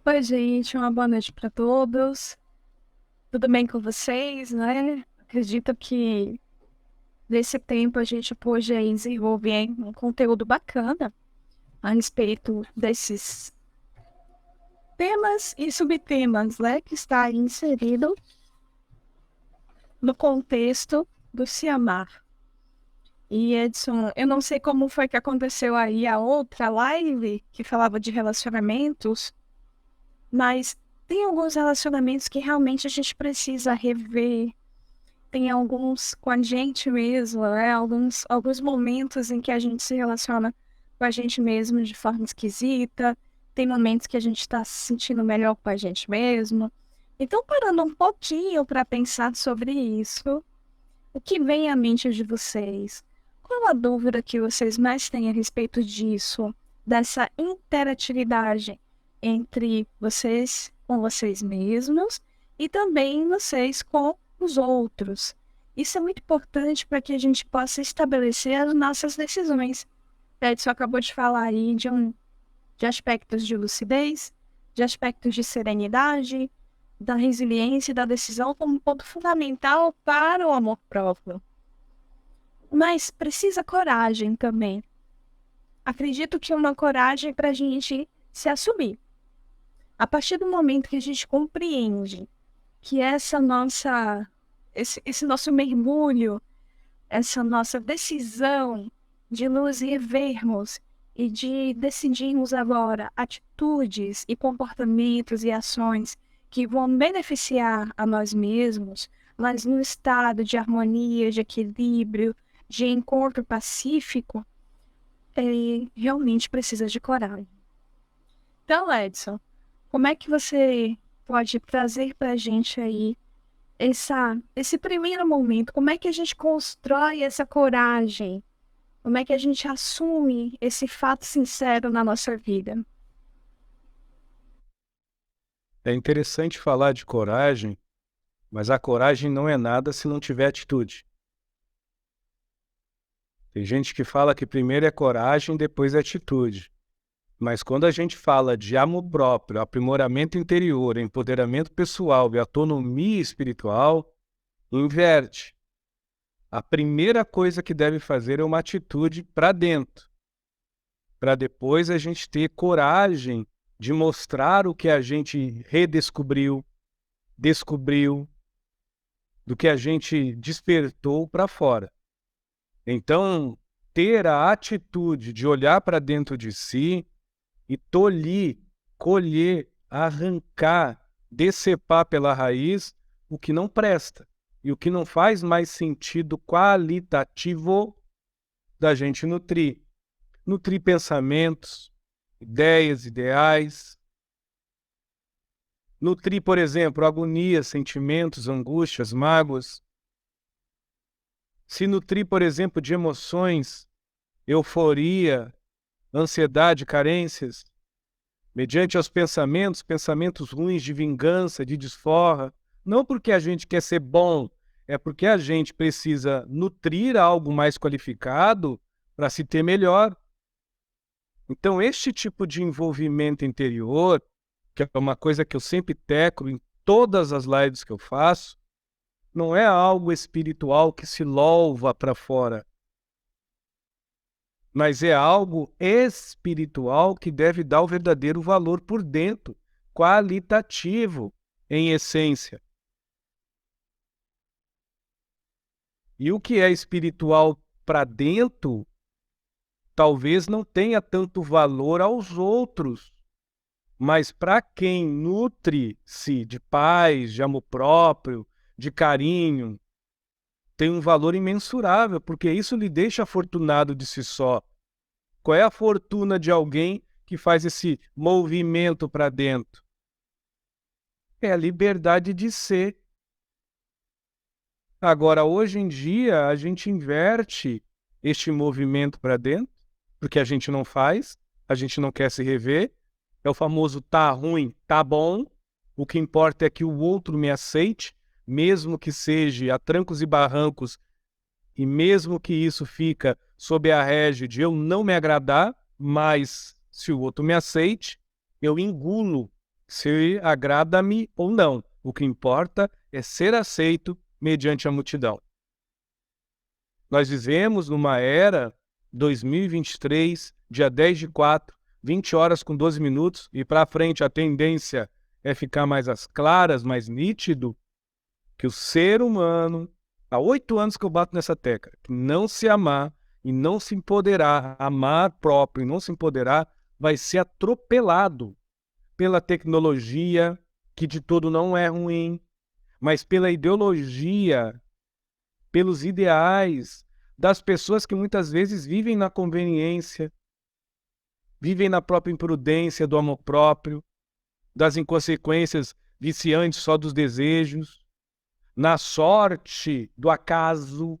Oi, gente, uma boa noite para todos. Tudo bem com vocês, né? Acredito que nesse tempo a gente pôde aí desenvolver um conteúdo bacana a respeito desses temas e subtemas, né, que está aí inserido no contexto do se amar. E Edson, eu não sei como foi que aconteceu aí a outra live que falava de relacionamentos, mas tem alguns relacionamentos que realmente a gente precisa rever. Tem alguns com a gente mesmo, né? Alguns momentos em que a gente se relaciona com a gente mesmo de forma esquisita. Tem momentos que a gente está se sentindo melhor com a gente mesmo. Então, parando um pouquinho para pensar sobre isso, o que vem à mente de vocês? Qual a dúvida que vocês mais têm a respeito disso, dessa interatividade entre vocês com vocês mesmos e também vocês com os outros? Isso é muito importante para que a gente possa estabelecer as nossas decisões. Edson acabou de falar aí de aspectos de lucidez, de aspectos de serenidade, da resiliência e da decisão como ponto fundamental para o amor próprio. Mas precisa coragem também. Acredito que uma coragem para a gente se assumir. A partir do momento que a gente compreende que esse nosso mergulho, essa nossa decisão de nos revermos e de decidirmos agora atitudes e comportamentos e ações que vão beneficiar a nós mesmos, mas num estado de harmonia, de equilíbrio, de encontro pacífico, realmente precisa de coragem. Então, Edson, como é que você pode trazer para a gente aí esse primeiro momento? Como é que a gente constrói essa coragem? Como é que a gente assume esse fato sincero na nossa vida? É interessante falar de coragem, mas a coragem não é nada se não tiver atitude. Tem gente que fala que primeiro é coragem, depois é atitude. Mas quando a gente fala de amor próprio, aprimoramento interior, empoderamento pessoal e autonomia espiritual, inverte. A primeira coisa que deve fazer é uma atitude para dentro, para depois a gente ter coragem de mostrar o que a gente redescobriu, descobriu, do que a gente despertou para fora. Então, ter a atitude de olhar para dentro de si e tolher, colher, arrancar, decepar pela raiz o que não presta e o que não faz mais sentido qualitativo da gente nutrir. Nutrir pensamentos, ideias, ideais. Nutrir, por exemplo, agonia, sentimentos, angústias, mágoas. Se nutrir, por exemplo, de emoções, euforia, ansiedade, carências, mediante aos pensamentos, pensamentos ruins de vingança, de desforra, não porque a gente quer ser bom, é porque a gente precisa nutrir algo mais qualificado para se ter melhor. Então, este tipo de envolvimento interior, que é uma coisa que eu sempre teclo em todas as lives que eu faço, não é algo espiritual que se louva para fora, mas é algo espiritual que deve dar o verdadeiro valor por dentro, qualitativo, em essência. E o que é espiritual para dentro, talvez não tenha tanto valor aos outros, mas para quem nutre-se de paz, de amor próprio, de carinho, tem um valor imensurável, porque isso lhe deixa afortunado de si só. Qual é a fortuna de alguém que faz esse movimento para dentro? É a liberdade de ser. Agora, hoje em dia, a gente inverte este movimento para dentro, porque a gente não faz, a gente não quer se rever. É o famoso tá ruim, tá bom. O que importa é que o outro me aceite, mesmo que seja a trancos e barrancos, e mesmo que isso fica sob a régide de eu não me agradar, mas se o outro me aceite, eu engulo se agrada-me ou não. O que importa é ser aceito mediante a multidão. Nós vivemos numa era 2023, dia 10/4, 20 horas com 12 minutos, e para frente a tendência é ficar mais às claras, mais nítido, que o ser humano, há 8 anos que eu bato nessa tecla, que não se amar e não se empoderar, amar próprio e não se empoderar, vai ser atropelado pela tecnologia, que de todo não é ruim, mas pela ideologia, pelos ideais das pessoas que muitas vezes vivem na conveniência, vivem na própria imprudência do amor próprio, das inconsequências viciantes só dos desejos, na sorte do acaso.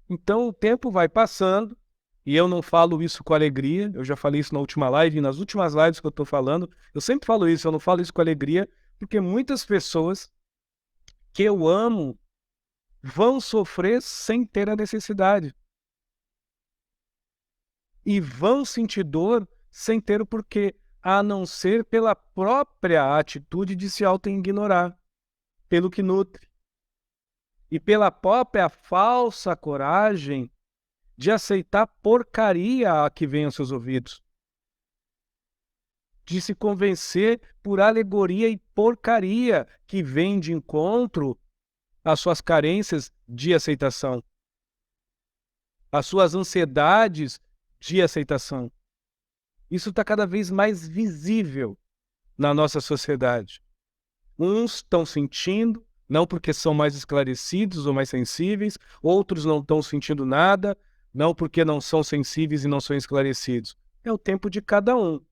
Então o tempo vai passando, e eu não falo isso com alegria, eu já falei isso na última live, e nas últimas lives que eu estou falando, eu sempre falo isso, eu não falo isso com alegria, porque muitas pessoas que eu amo vão sofrer sem ter a necessidade. E vão sentir dor sem ter o porquê, a não ser pela própria atitude de se auto-ignorar, pelo que nutre. E pela própria falsa coragem de aceitar porcaria a que vem aos seus ouvidos. De se convencer por alegoria e porcaria que vem de encontro às suas carências de aceitação, às suas ansiedades de aceitação. Isso está cada vez mais visível na nossa sociedade. Uns estão sentindo, não porque são mais esclarecidos ou mais sensíveis, outros não estão sentindo nada, não porque não são sensíveis e não são esclarecidos. É o tempo de cada um.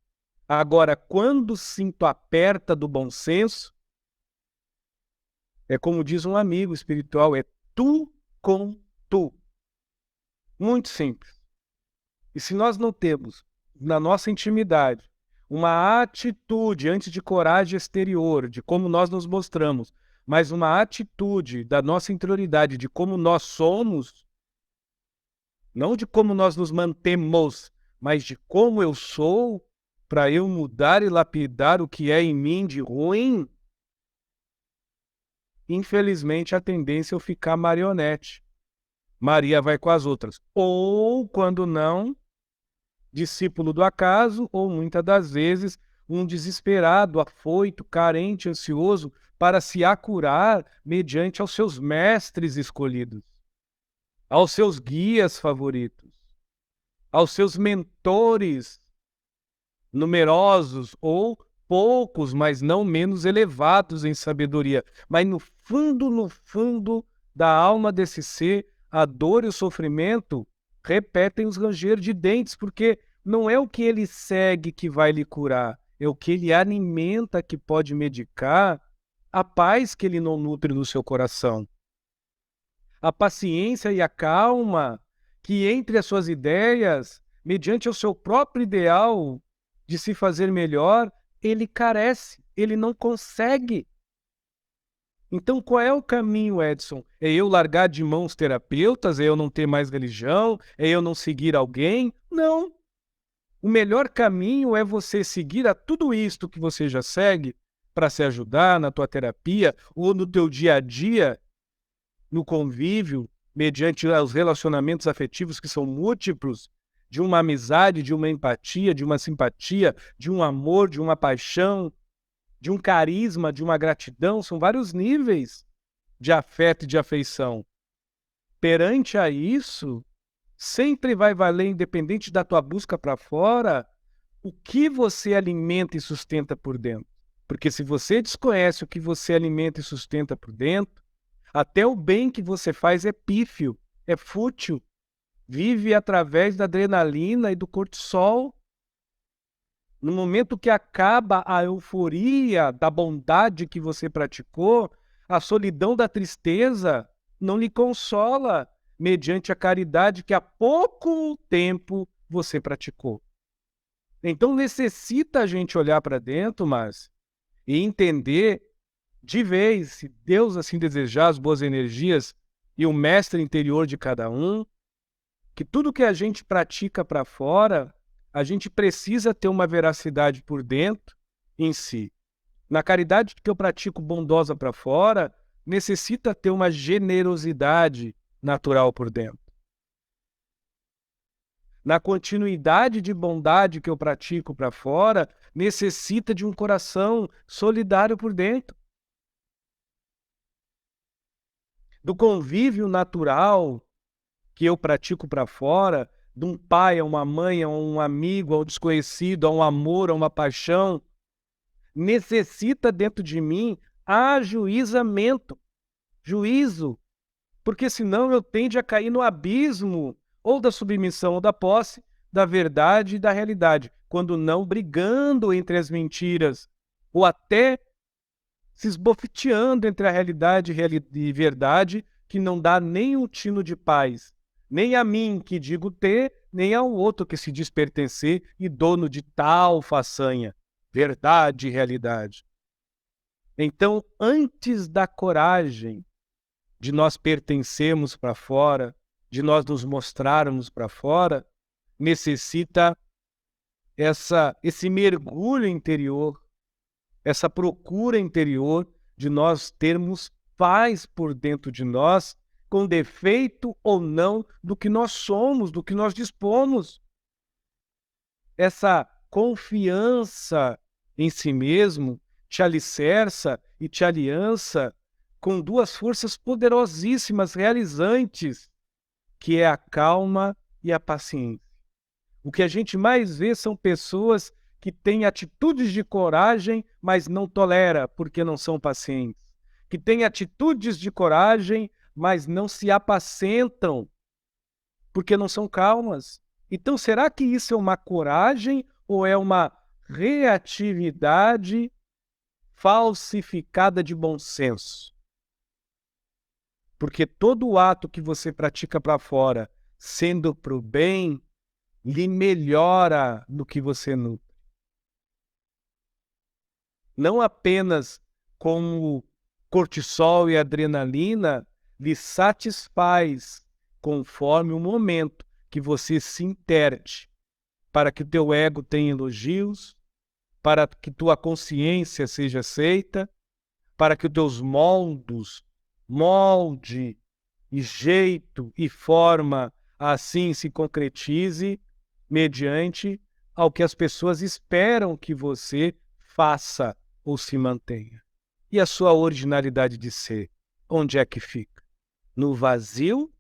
Agora, quando o cinto aperta do bom senso, é como diz um amigo espiritual, é tu com tu. Muito simples. E se nós não temos, na nossa intimidade, uma atitude antes de coragem exterior, de como nós nos mostramos, mas uma atitude da nossa interioridade, de como nós somos, não de como nós nos mantemos, mas de como eu sou, para eu mudar e lapidar o que é em mim de ruim, infelizmente a tendência é eu ficar marionete. Maria vai com as outras. Ou, quando não, discípulo do acaso, ou muitas das vezes um desesperado, afoito, carente, ansioso para se acurar mediante aos seus mestres escolhidos, aos seus guias favoritos, aos seus mentores numerosos ou poucos, mas não menos elevados em sabedoria. Mas no fundo da alma desse ser, a dor e o sofrimento repetem os ranger de dentes, porque não é o que ele segue que vai lhe curar, é o que ele alimenta que pode medicar a paz que ele não nutre no seu coração. A paciência e a calma que entre as suas ideias, mediante o seu próprio ideal de se fazer melhor, ele carece, ele não consegue. Então, qual é o caminho, Edson? É eu largar de mão os terapeutas? É eu não ter mais religião? É eu não seguir alguém? Não. O melhor caminho é você seguir a tudo isto que você já segue para se ajudar na tua terapia ou no teu dia a dia, no convívio, mediante os relacionamentos afetivos que são múltiplos, de uma amizade, de uma empatia, de uma simpatia, de um amor, de uma paixão, de um carisma, de uma gratidão. São vários níveis de afeto e de afeição. Perante a isso, sempre vai valer, independente da tua busca para fora, o que você alimenta e sustenta por dentro. Porque se você desconhece o que você alimenta e sustenta por dentro, até o bem que você faz é pífio, é fútil. Vive através da adrenalina e do cortisol. No momento que acaba a euforia da bondade que você praticou, a solidão da tristeza não lhe consola mediante a caridade que há pouco tempo você praticou. Então necessita a gente olhar para dentro, mas e entender de vez, se Deus assim desejar, as boas energias e o mestre interior de cada um, que tudo que a gente pratica para fora a gente precisa ter uma veracidade por dentro em si. Na caridade que eu pratico bondosa para fora, necessita ter uma generosidade natural por dentro. Na continuidade de bondade que eu pratico para fora, necessita de um coração solidário por dentro. Do convívio natural que eu pratico para fora, de um pai a uma mãe, a um amigo, a um desconhecido, a um amor, a uma paixão, necessita dentro de mim ajuizamento, juízo, porque senão eu tendo a cair no abismo ou da submissão ou da posse, da verdade e da realidade, quando não brigando entre as mentiras, ou até se esbofeteando entre a realidade e verdade, que não dá nem um tino de paz, nem a mim que digo ter, nem ao outro que se diz pertencer e dono de tal façanha, verdade e realidade. Então, antes da coragem de nós pertencermos para fora, de nós nos mostrarmos para fora, necessita esse mergulho interior, essa procura interior de nós termos paz por dentro de nós, com defeito ou não do que nós somos, do que nós dispomos. Essa confiança em si mesmo te alicerça e te aliança com duas forças poderosíssimas, realizantes, que é a calma e a paciência. O que a gente mais vê são pessoas que têm atitudes de coragem, mas não tolera porque não são pacientes. Que têm atitudes de coragem, mas não se apacentam porque não são calmas. Então, será que isso é uma coragem ou é uma reatividade falsificada de bom senso? Porque todo ato que você pratica para fora, sendo para o bem, lhe melhora no que você nutre. Não apenas como cortisol e adrenalina lhe satisfaz conforme o momento que você se interte, para que o teu ego tenha elogios, para que tua consciência seja aceita, para que os teus molde e jeito e forma assim se concretize mediante ao que as pessoas esperam que você faça ou se mantenha. E a sua originalidade de ser, onde é que fica? No vazio